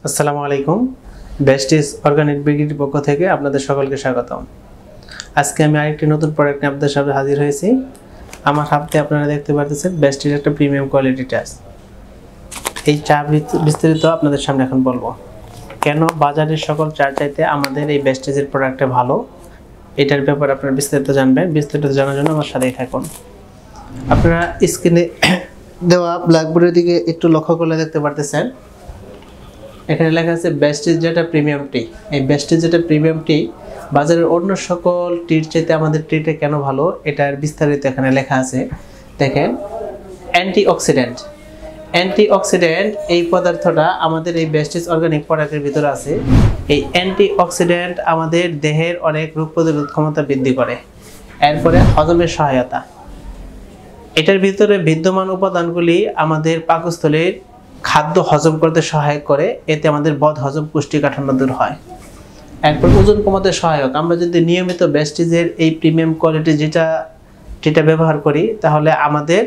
আসসালামু আলাইকুম। বেস্টিস অর্গানিক ব্রিগেডের পক্ষ থেকে আপনাদের সকলকে স্বাগতম। আজকে আমি আরেকটি নতুন প্রোডাক্ট নিয়ে আপনাদের সামনে হাজির হয়েছি। আমার হাতে আপনারা দেখতে পাচ্ছেন বেস্টিস একটা প্রিমিয়াম কোয়ালিটি চা। এই চা বিস্তারিত আপনাদের সামনে এখন বলবো। কেন বাজারের সকল চা চাইতে আমাদের এই বেস্টিসের প্রোডাক্টটা ভালো, এটার ব্যাপারে আপনারা বিস্তারিত জানবেন। বিস্তারিত জানার জন্য আমার সাথেই থাকুন। আপনারা স্ক্রিনে দেওয়া ব্ল্যাকবোর্ডের দিকে একটু লক্ষ্য করলে দেখতে পারতেছেন, এখানে লেখা আছে বেস্টিস যেটা প্রিমিয়াম টি। এই বেস্টিস যেটা প্রিমিয়াম টি বাজারের অন্য সকল টির চাইতে আমাদের টিটা কেন ভালো, এটার বিস্তারিত এখানে লেখা আছে। দেখেন, অ্যান্টিঅক্সিডেন্ট এই পদার্থটা আমাদের এই বেস্টিস অর্গানিক প্রোডাক্টের ভিতরে আছে। এই অ্যান্টিঅক্সিডেন্ট আমাদের দেহের অনেক রোগ প্রতিরোধ ক্ষমতা বৃদ্ধি করে, এরপরে হজমের সহায়তা। এটার ভিতরে বিদ্যমান উপাদানগুলি আমাদের পাকস্থলীর খাদ্য হজম করতে সহায়ক করে, এতে আমাদের বদ হজম পুষ্টি কাঠামো দূর হয়। এরপর ওজন কমাতে সহায়ক। আমরা যদি নিয়মিত বেস্টিসের এই প্রিমিয়াম কোয়ালিটি যেটা ব্যবহার করি, তাহলে আমাদের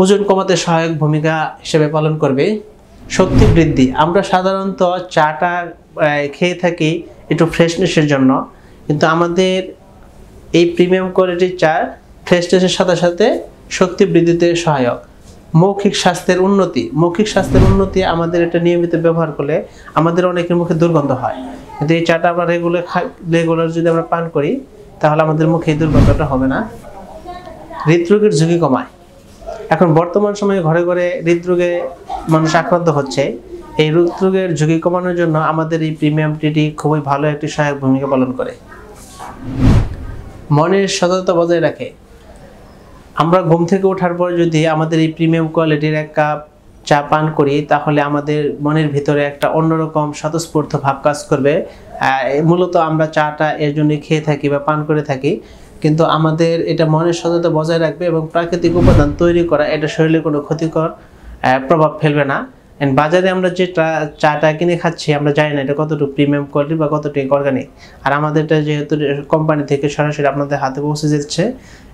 ওজন কমাতে সহায়ক ভূমিকা হিসেবে পালন করবে। শক্তি বৃদ্ধি। আমরা সাধারণত চাটা খেয়ে থাকি একটু ফ্রেশনেসের জন্য, কিন্তু আমাদের এই প্রিমিয়াম কোয়ালিটির চা ফ্রেশনেসের সাথে সাথে শক্তি বৃদ্ধিতে সহায়ক। মৌখিক স্বাস্থ্যের উন্নতি আমাদের এটা নিয়মিত ব্যবহার করলে আমাদের অনেকের মুখে দুর্গন্ধ হয়, কিন্তু এই চাটা আমরা রেগুলার যদি আমরা পান করি, তাহলে আমাদের মুখে এই দুর্গন্ধটা হবে না। হৃদরোগের ঝুঁকি কমায়। এখন বর্তমান সময়ে ঘরে ঘরে হৃদরোগে মানুষ আক্রান্ত হচ্ছে। এই হৃদরোগের ঝুঁকি কমানোর জন্য আমাদের এই প্রিমিয়াম টিটি খুবই ভালো একটি সহায়ক ভূমিকা পালন করে। মনের সততা বজায় রাখে। আমরা ঘুম থেকে ওঠার পর যদি আমাদের এই প্রিমিয়াম কোয়ালিটির এক কাপ চা পান করি, তাহলে আমাদের মনের ভিতরে একটা অন্যরকম স্বতঃস্ফূর্ত ভাব কাজ করবে। মূলত আমরা চাটা এর জন্য খেয়ে থাকি বা পান করে থাকি, কিন্তু আমাদের এটা মনের সততা বজায় রাখবে এবং প্রাকৃতিক উপাদান তৈরি করা এটা শরীরে কোনো ক্ষতিকর প্রভাব ফেলবে না। বাজারে আমরা যে চাটা কিনে খাচ্ছি, আমরা জানি না এটা কতটুকু প্রিমিয়াম কোয়ালিটি বা কতটুকু অর্গানিক। আর আমাদেরটা যেহেতু কোম্পানি থেকে সরাসরি আপনাদের হাতে পৌঁছে যাচ্ছে,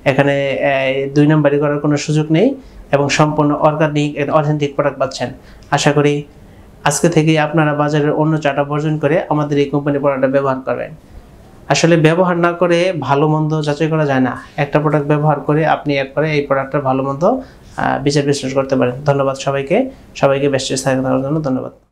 এখানে 2 নম্বরি করার কোনো সুযোগ নেই এবং সম্পূর্ণ অর্গানিক অথেন্টিক প্রোডাক্ট পাচ্ছেন। আশা করি আজকে থেকেই আপনারা বাজারের অন্য চাটা বর্জন করে আমাদের এই কোম্পানির প্রোডাক্টটা ব্যবহার করবেন। আসলে ব্যবহার না করে ভালো মন্দ যাচাই করা যায় না। একটা প্রোডাক্ট ব্যবহার করে আপনি এরপরে এই প্রোডাক্টটার ভালো মন্দ বিচার বিশ্লেষণ করতে পারেন। ধন্যবাদ সবাইকে বেস্টিস থাকার জন্য ধন্যবাদ।